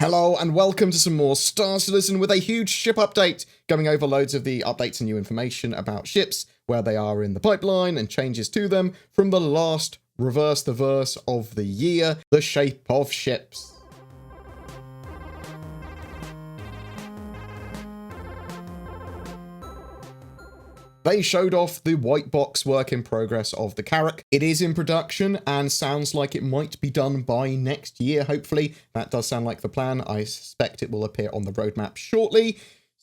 Hello and welcome to some more Star Citizen with a huge ship update, going over loads of the updates and new information about ships, where they are in the pipeline and changes to them from the last Reverse the Verse of the year, the shape of ships. They showed off the white box work in progress of the Carrack. It is in production and sounds like it might be done by next year, hopefully. That does sound like the plan. I suspect it will appear on the roadmap shortly.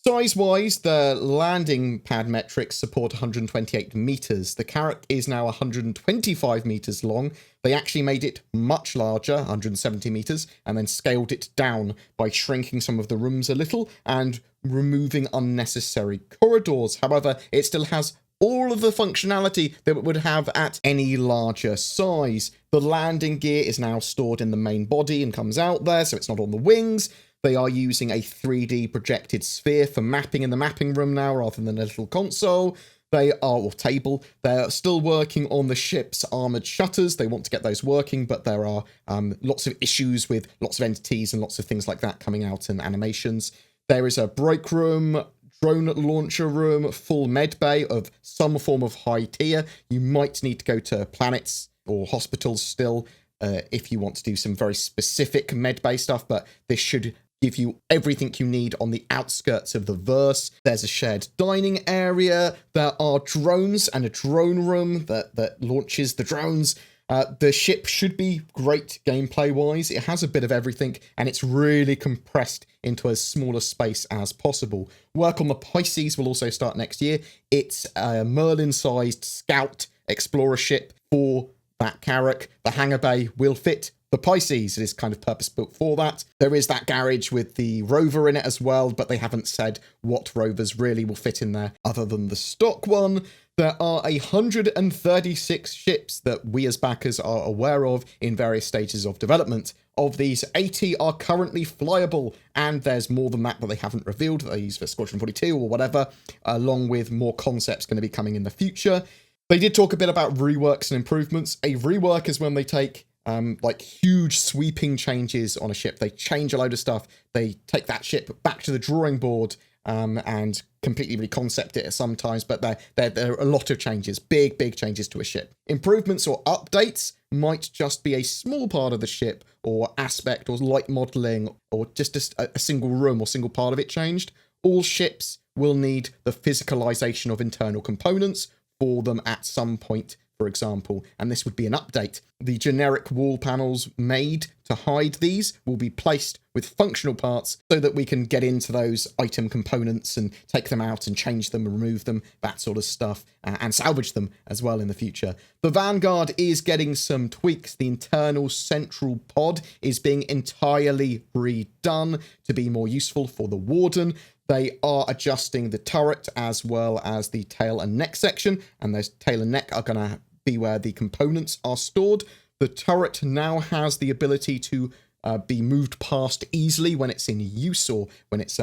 Size-wise, the landing pad metrics support 128 meters. The Carrack is now 125 meters long. They actually made it much larger, 170 meters, and then scaled it down by shrinking some of the rooms a little and removing unnecessary corridors. However, it still has all of the functionality that it would have at any larger size. The landing gear is now stored in the main body and comes out there, so it's not on the wings. They are using a 3D projected sphere for mapping in the mapping room now, rather than a little console. They are, or table, they're still working on the ship's armoured shutters. They want to get those working, but there are lots of issues with lots of entities and lots of things like that coming out in animations. There is a break room, drone launcher room, full med bay of some form of high tier. You might need to go to planets or hospitals still if you want to do some very specific med bay stuff, but this should give you everything you need on the outskirts of the verse. There's a shared dining area. There are drones and a drone room that launches the drones. The ship should be great gameplay-wise. It has a bit of everything, and it's really compressed into as small a space as possible. Work on the Pisces will also start next year. It's a Merlin-sized scout explorer ship for that Carrack. The hangar bay will fit the Pisces. It is kind of purpose-built for that. There is that garage with the rover in it as well, but they haven't said what rovers really will fit in there other than the stock one. There are 136 ships that we as backers are aware of in various stages of development. Of these, 80 are currently flyable, and there's more than that they haven't revealed that they use for Squadron 42 or whatever, along with more concepts going to be coming in the future. They did talk a bit about reworks and improvements. A rework is when they take like huge sweeping changes on a ship. They change a load of stuff. They take that ship back to the drawing board and completely reconcept it sometimes, but there are a lot of changes, big changes to a ship. Improvements or updates might just be a small part of the ship or aspect or light modeling or just a single room or single part of it changed. All ships will need the physicalization of internal components for them at some point, for example, and this would be an update. The generic wall panels made to hide these will be placed with functional parts so that we can get into those item components and take them out and change them and remove them, that sort of stuff, and salvage them as well in the future. The Vanguard is getting some tweaks. The internal central pod is being entirely redone to be more useful for the Warden. They are adjusting the turret as well as the tail and neck section, and those tail and neck are going to be where the components are stored. The turret now has the ability to be moved past easily when it's in use or when it's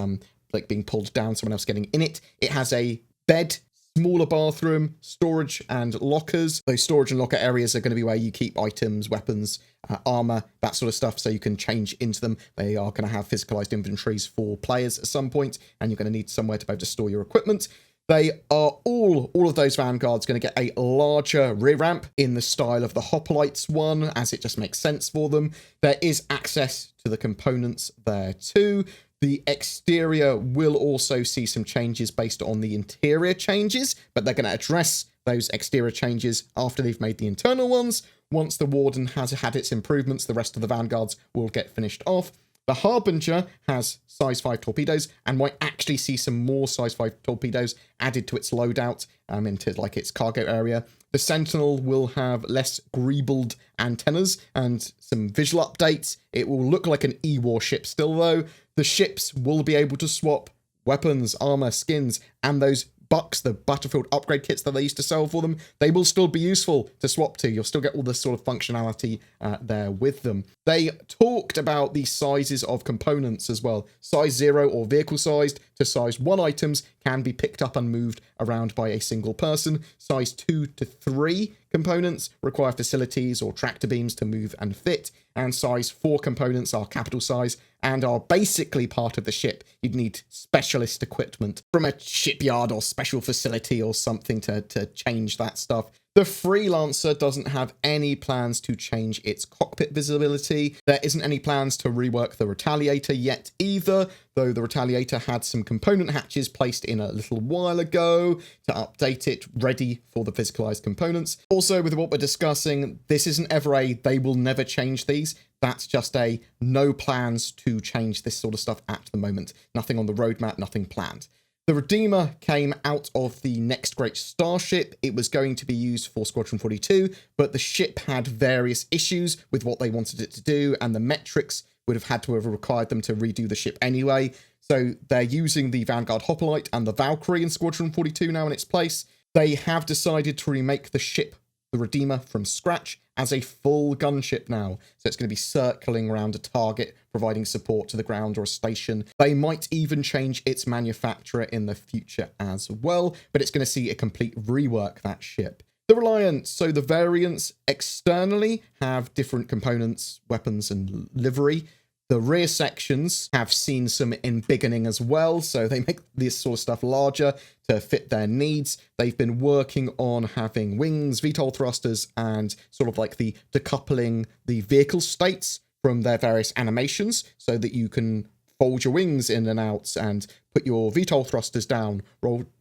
like being pulled down, someone else getting in it. It has a bed, smaller bathroom, storage and lockers. Those storage and locker areas are going to be where you keep items, weapons, armor, that sort of stuff, so you can change into them. They are going to have physicalized inventories for players at some point, and you're going to need somewhere to be able to store your equipment. They are all of those Vanguards going to get a larger rear ramp in the style of the Hoplites one, as it just makes sense for them. There is access to the components there too. The exterior will also see some changes based on the interior changes, but they're going to address those exterior changes after they've made the internal ones. Once the Warden has had its improvements, the rest of the Vanguards will get finished off. The Harbinger has size 5 torpedoes and might actually see some more size 5 torpedoes added to its loadout into like its cargo area. The Sentinel will have less greebled antennas and some visual updates. It will look like an E-War ship still though. The ships will be able to swap weapons, armor, skins, and those bucks, the Battlefield upgrade kits that they used to sell for them. They will still be useful to swap to. You'll still get all this sort of functionality there with them. They talked about the sizes of components as well. Size 0 or vehicle sized to size 1 items can be picked up and moved around by a single person. Size 2 to 3 components require facilities or tractor beams to move and fit, and size 4 components are capital size and are basically part of the ship. You'd need specialist equipment from a shipyard or special facility or something to change that stuff. The Freelancer doesn't have any plans to change its cockpit visibility. There isn't any plans to rework the Retaliator yet either, though the Retaliator had some component hatches placed in a little while ago to update it ready for the physicalized components. Also, with what we're discussing, this isn't ever a they will never change these. That's just a no plans to change this sort of stuff at the moment. Nothing on the roadmap, nothing planned. The Redeemer came out of the Next Great Starship. It was going to be used for Squadron 42, but the ship had various issues with what they wanted it to do, and the metrics would have had to have required them to redo the ship anyway. So they're using the Vanguard Hoplite and the Valkyrie in Squadron 42 now in its place. They have decided to remake the ship, the Redeemer, from scratch as a full gunship now. So it's going to be circling around a target, providing support to the ground or a station. They might even change its manufacturer in the future as well, but it's going to see a complete rework, that ship. The Reliant, so the variants externally have different components, weapons and livery. The rear sections have seen some embiggening as well, so they make this sort of stuff larger to fit their needs. They've been working on having wings, VTOL thrusters, and sort of like the decoupling the vehicle states from their various animations so that you can fold your wings in and out and put your VTOL thrusters down,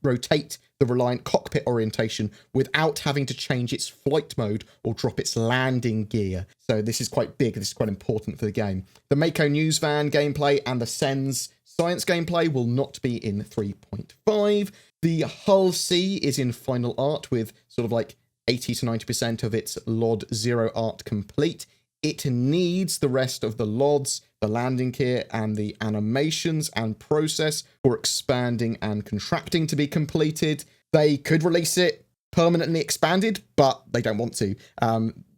rotate the Reliant cockpit orientation without having to change its flight mode or drop its landing gear. So this is quite big, this is quite important for the game. The Mako News Van gameplay and the Sens Science gameplay will not be in 3.5. The Hull C is in final art with sort of like 80 to 90% of its LOD 0 art complete. It needs the rest of the LODs, the landing gear, and the animations and process for expanding and contracting to be completed. They could release it permanently expanded, but they don't want to.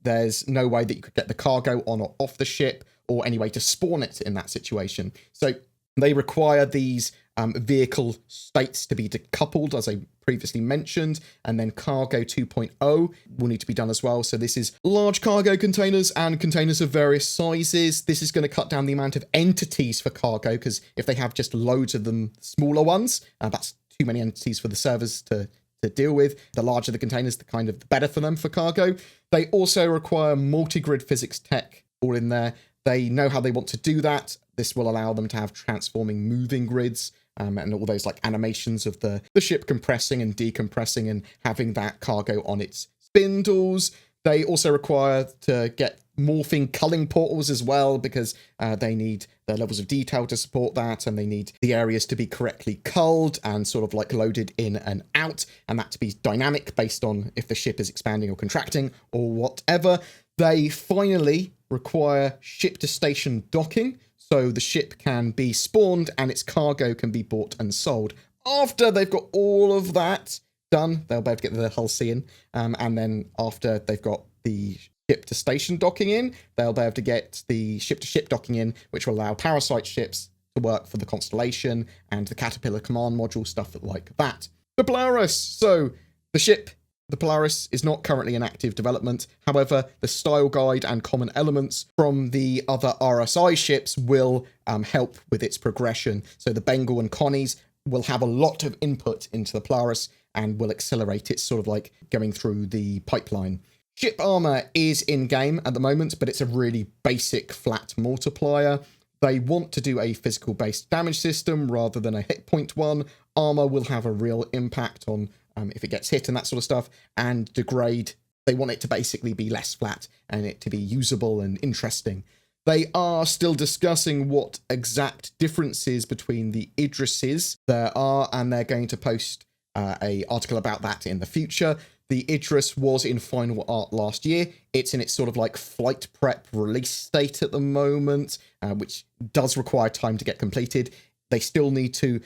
There's no way that you could get the cargo on or off the ship, or any way to spawn it in that situation. So they require these vehicle states to be decoupled, as I previously mentioned, and then Cargo 2.0 will need to be done as well. So this is large cargo containers and containers of various sizes. This is going to cut down the amount of entities for cargo, because if they have just loads of them, smaller ones, that's too many entities for the servers to deal with. The larger the containers, the better for them for cargo. They also require multi-grid physics tech all in there. They know how they want to do that. This will allow them to have transforming moving grids, and all those like animations of the ship compressing and decompressing and having that cargo on its spindles. They also require to get morphing culling portals as well, because they need the levels of detail to support that, and they need the areas to be correctly culled and sort of like loaded in and out, and that to be dynamic based on if the ship is expanding or contracting or whatever. They finally require ship-to-station docking, so the ship can be spawned and its cargo can be bought and sold. After they've got all of that done, they'll be able to get the Hull C in, and then after they've got the ship-to-station docking in, they'll be able to get the ship-to-ship docking in, which will allow Parasite ships to work for the Constellation and the Caterpillar command module, stuff like that. The Polaris, so the ship, the Polaris, is not currently in active development. However, the style guide and common elements from the other RSI ships will help with its progression. So the Bengal and Connies will have a lot of input into the Polaris and will accelerate it, sort of like going through the pipeline. Ship armor is in-game at the moment, but it's a really basic flat multiplier. They want to do a physical-based damage system rather than a hit point one. Armor will have a real impact on if it gets hit and that sort of stuff, and degrade. They want it to basically be less flat and it to be usable and interesting. They are still discussing what exact differences between the Idrises there are, and they're going to post an article about that in the future. The Idris was in final art last year. It's in its sort of like flight prep release state at the moment, which does require time to get completed. They still need to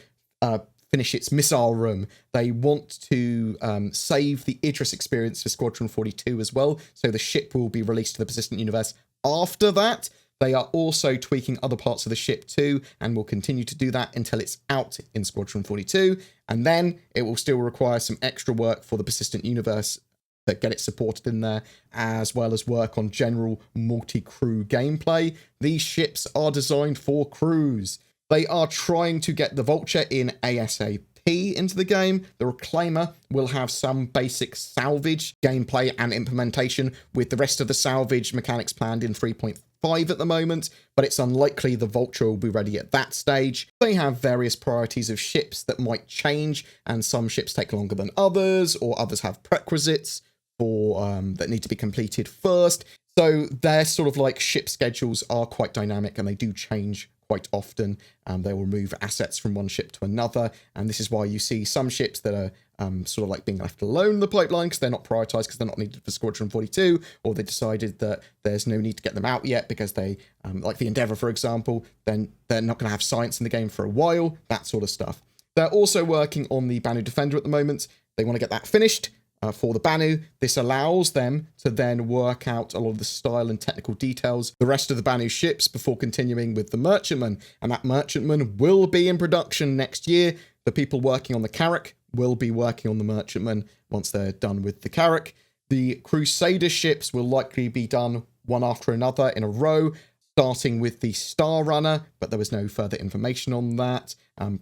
finish its missile room. They want to save the Idris experience for Squadron 42 as well, so the ship will be released to the persistent universe after that. They are also tweaking other parts of the ship too, and will continue to do that until it's out in Squadron 42, and then it will still require some extra work for the persistent universe that get it supported in there, as well as work on general multi-crew gameplay. These ships are designed for crews. They are trying to get the Vulture in ASAP into the game. The Reclaimer will have some basic salvage gameplay and implementation, with the rest of the salvage mechanics planned in 3.5 at the moment, but it's unlikely the Vulture will be ready at that stage. They have various priorities of ships that might change, and some ships take longer than others, or others have prerequisites for that need to be completed first. So their sort of like ship schedules are quite dynamic, and they do change quite often. They will move assets from one ship to another, and this is why you see some ships that are sort of like being left alone in the pipeline because they're not prioritized, because they're not needed for Squadron 42, or they decided that there's no need to get them out yet because they, like the Endeavour, for example, then they're not going to have science in the game for a while, that sort of stuff. They're also working on the Banu Defender at the moment. They want to get that finished. For the Banu, this allows them to then work out a lot of the style and technical details, the rest of the Banu ships, before continuing with the Merchantman. And that Merchantman will be in production next year. The people working on the Carrack will be working on the Merchantman once they're done with the Carrack. The Crusader ships will likely be done one after another in a row, starting with the Star Runner, but there was no further information on that.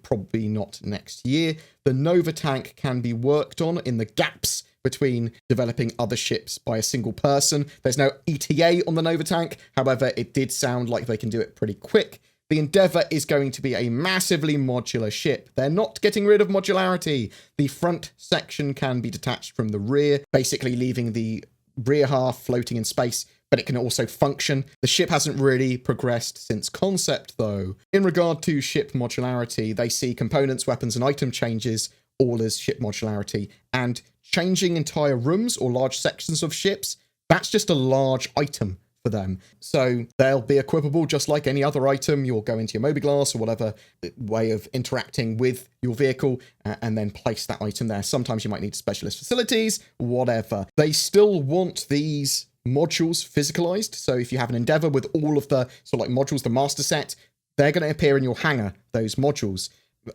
Probably not next year. The Nova tank can be worked on in the gaps between developing other ships by a single person. There's no ETA on the Nova tank. However, it did sound like they can do it pretty quick. The Endeavour is going to be a massively modular ship. They're not getting rid of modularity. The front section can be detached from the rear, basically leaving the rear half floating in space, but it can also function. The ship hasn't really progressed since concept, though. In regard to ship modularity, they see components, weapons, and item changes all as ship modularity, and changing entire rooms or large sections of ships, that's just a large item for them. So they'll be equipable just like any other item. You'll go into your mobiGlas or whatever way of interacting with your vehicle and then place that item there. Sometimes you might need specialist facilities, whatever. They still want these modules physicalized. So if you have an Endeavour with all of the sort of like modules, the master set, they're going to appear in your hangar, those modules.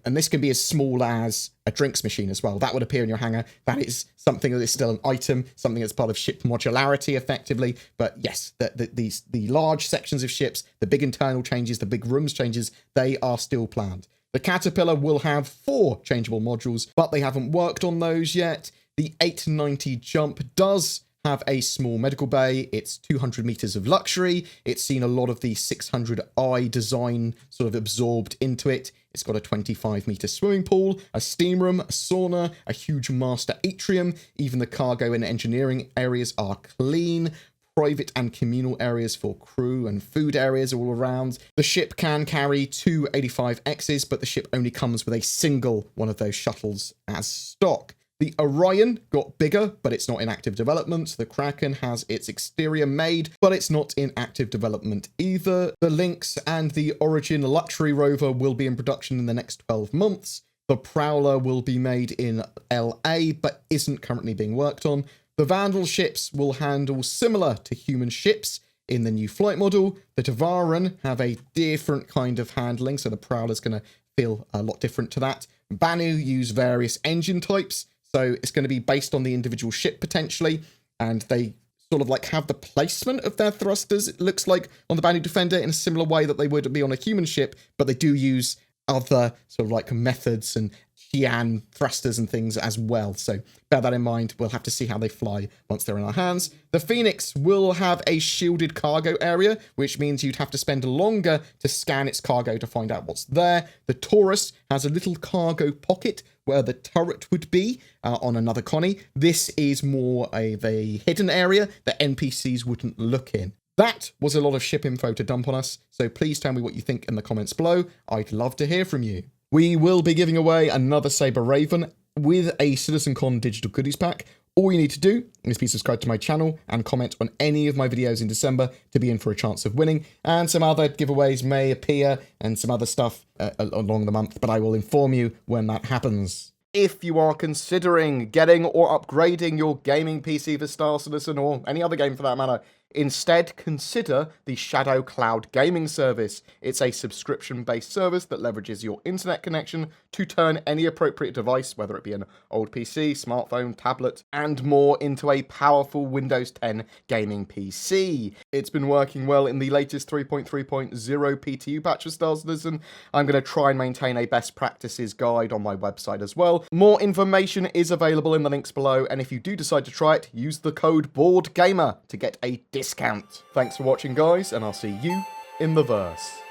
And this can be as small as a drinks machine as well. That would appear in your hangar. That is something that is still an item, something that's part of ship modularity, effectively. But yes, the large sections of ships, the big internal changes, the big rooms changes, they are still planned. The Caterpillar will have 4 changeable modules, but they haven't worked on those yet. The 890 Jump does have a small medical bay. It's 200 meters of luxury. It's seen a lot of the 600i design sort of absorbed into it. It's got a 25-meter swimming pool, a steam room, a sauna, a huge master atrium. Even the cargo and engineering areas are clean. Private and communal areas for crew and food areas all around. The ship can carry 2 85Xs, but the ship only comes with a single one of those shuttles as stock. The Orion got bigger, but it's not in active development. The Kraken has its exterior made, but it's not in active development either. The Lynx and the Origin Luxury Rover will be in production in the next 12 months. The Prowler will be made in LA, but isn't currently being worked on. The Vandal ships will handle similar to human ships in the new flight model. The Tavaran have a different kind of handling, so the Prowler's going to feel a lot different to that. Banu use various engine types, so it's going to be based on the individual ship potentially, and they sort of like have the placement of their thrusters, it looks like, on the Banu Defender in a similar way that they would be on a human ship, but they do use other sort of like methods and Xi'an thrusters and things as well. So bear that in mind. We'll have to see how they fly once they're in our hands. The Phoenix will have a shielded cargo area, which means you'd have to spend longer to scan its cargo to find out what's there. The Taurus has a little cargo pocket where the turret would be on another Connie. This is more of a hidden area that NPCs wouldn't look in. That was a lot of ship info to dump on us, so please tell me what you think in the comments below. I'd love to hear from you. We will be giving away another Saber Raven with a CitizenCon digital goodies pack. All you need to do is be subscribed to my channel and comment on any of my videos in December to be in for a chance of winning. And some other giveaways may appear and some other stuff along the month, but I will inform you when that happens. If you are considering getting or upgrading your gaming PC for Star Citizen or any other game for that matter Instead, consider the Shadow Cloud gaming service. It's a subscription-based service that leverages your internet connection to turn any appropriate device, whether it be an old PC, smartphone, tablet, and more, into a powerful Windows 10 gaming PC. It's been working well in the latest 3.3.0 PTU patch for Star Citizen. I'm going to try and maintain a best practices guide on my website as well. More information is available in the links below, and if you do decide to try it, use the code BoredGamer to get a discount. Thanks for watching, guys, and I'll see you in the verse.